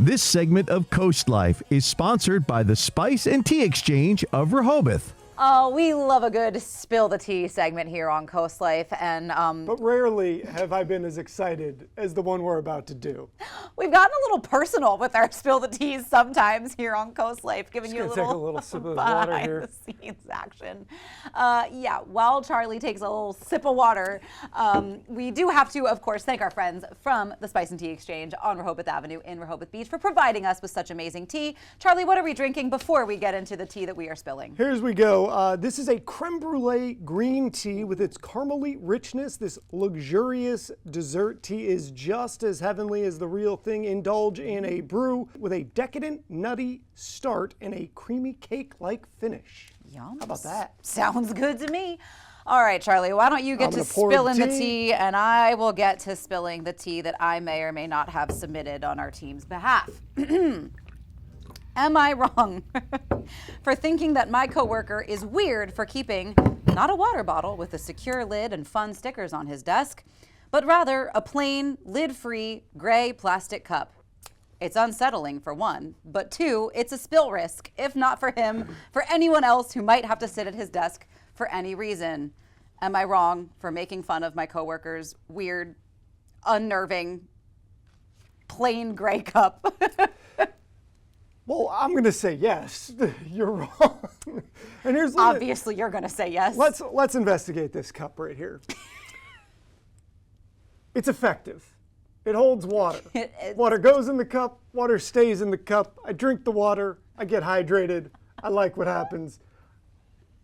This segment of CoastLife is sponsored by the Spice and Tea Exchange of Rehoboth. Oh, we love a good spill the tea segment here on CoastLife, and But rarely have I been as excited as the one we're about to do. we've gotten a little personal with our spill the teas sometimes here on CoastLife, giving you a Take a little little sip of water behind here. the scenes action. Yeah, while Charlie takes a little sip of water, we do have to, of course, thank our friends from the Spice and Tea Exchange on Rehoboth Avenue in Rehoboth Beach for providing us with such amazing tea. Charlie, what are we drinking before we get into the tea that we are spilling? Here's we go. This is a creme brulee green tea with its caramely richness. This luxurious dessert tea is just as heavenly as the real thing. Indulge in a brew with a decadent, nutty start and a creamy cake-like finish. Yum. How about that? Sounds good to me. All right, Charlie, why don't you get to gonna pour spilling the tea. tea, and I will get to spilling the tea that I may or may not have submitted on our team's behalf. Am I wrong for thinking that my coworker is weird for keeping not a water bottle with a secure lid and fun stickers on his desk, but rather a plain, lid-free, gray plastic cup? It's unsettling, for one, but two, it's a spill risk, if not for him, for anyone else who might have to sit at his desk for any reason. Am I wrong for making fun of my coworker's weird, unnerving, plain gray cup? Well, I'm going to say yes. You're wrong. And here's Obviously, you're going to say yes. Let's investigate this cup right here. It's effective. It holds water. Water goes in the cup, water stays in the cup. I drink the water, I get hydrated. I like what happens.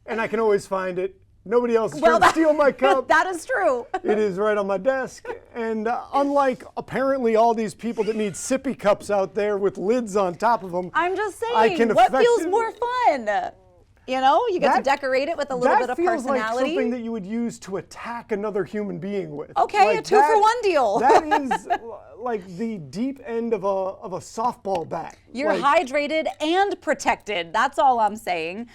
And I can always find it. Nobody else is trying to steal my cup. That is true. It is right on my desk. And unlike apparently all these people that need sippy cups out there with lids on top of them, I'm just saying, what feels more fun? You know, you get to decorate it with a little bit of That feels like personality. something that you would use to attack another human being with. Okay, Like a 2-for-1 deal. That is like the deep end of a softball bat. You're Like, hydrated and protected. That's all I'm saying.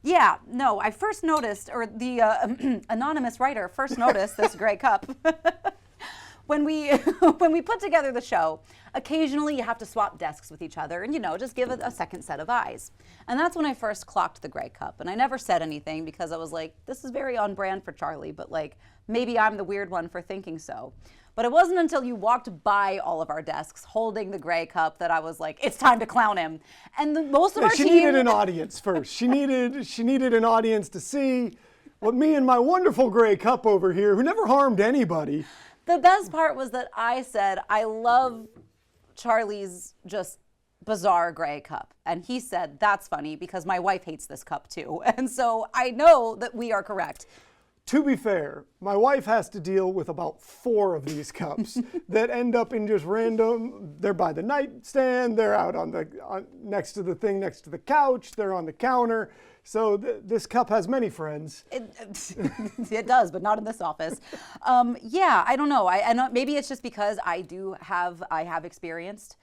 Yeah, no, I first noticed, or the anonymous writer first noticed this gray cup. When we put together the show, occasionally you have to swap desks with each other and, you know, just give it a second set of eyes. And that's when I first clocked the gray cup. And I never said anything because I was like, this is very on brand for Charlie, but like, maybe I'm the weird one for thinking so. But it wasn't until you walked by all of our desks holding the gray cup that I was like, it's time to clown him. And most of our she team... needed an audience first. She needed an audience to see what me and my wonderful gray cup over here, who never harmed anybody. The best part was that I said, I love Charlie's just bizarre gray cup. And he said, that's funny because my wife hates this cup too. And so I know that we are correct. To be fair, my wife has to deal with about 4 of these cups that end up in just random, they're by the nightstand, they're out next to the thing next to the couch, they're on the counter. So this cup has many friends. It does, but not in this office. Yeah, I don't know. I know maybe it's just because I have experienced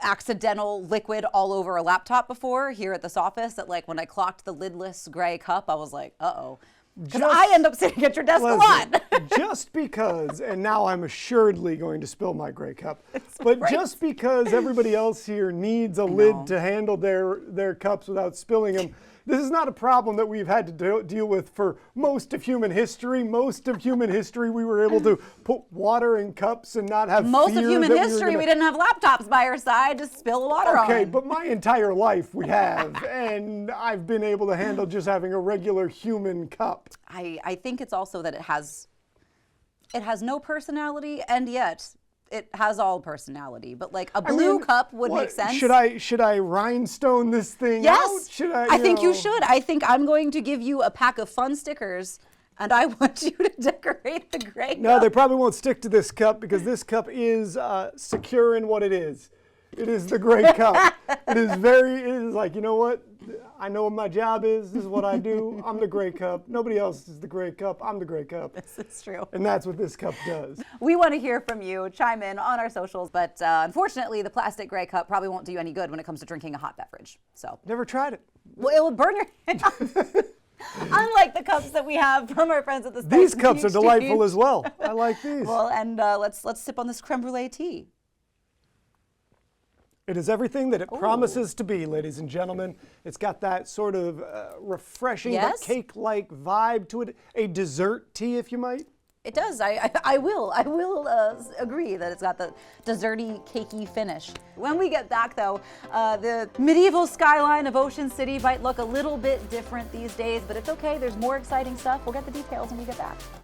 accidental liquid all over a laptop before here at this office, that like when I clocked the lidless gray cup, I was like, uh-oh. Because I end up sitting at your desk a lot. Just because, and now I'm assuredly going to spill my gray cup, but just because everybody else here needs a lid to handle their cups without spilling them, this is not a problem that we've had to deal with for most of human history. Most of human history, we were able to put water in cups and not have Most fear of human that history, we didn't have laptops by our side to spill water on. Okay, but my entire life we have, and I've been able to handle just having a regular human cup. I think it's also that it has no personality, and yet it has all personality. But like a blue cup would make sense. Should I rhinestone this thing Yes. out? Should I think you should. I think I'm going to give you a pack of fun stickers, and I want you to decorate the gray cup. No, they probably won't stick to this cup because this cup is secure in what it is. It is the gray cup. It is like, you know what? I know what my job is. This is what I do. I'm the gray cup. Nobody else is the gray cup. I'm the gray cup. This is true. And that's what this cup does. We want to hear from you. Chime in on our socials. But unfortunately, the plastic gray cup probably won't do you any good when it comes to drinking a hot beverage. So Never tried it. well, it will burn your hand off. Unlike the cups that we have from our friends at the Spice These and cups Tea are delightful Exchange. as well. I like these. Well, and let's sip on this creme brulee tea. It is everything that it promises to be, ladies and gentlemen. It's got that sort of refreshing but cake-like vibe to it. A dessert tea, if you might. It does. I will agree that it's got the desserty, cakey finish. When we get back, though, the medieval skyline of Ocean City might look a little bit different these days, but it's okay. There's more exciting stuff. We'll get the details when we get back.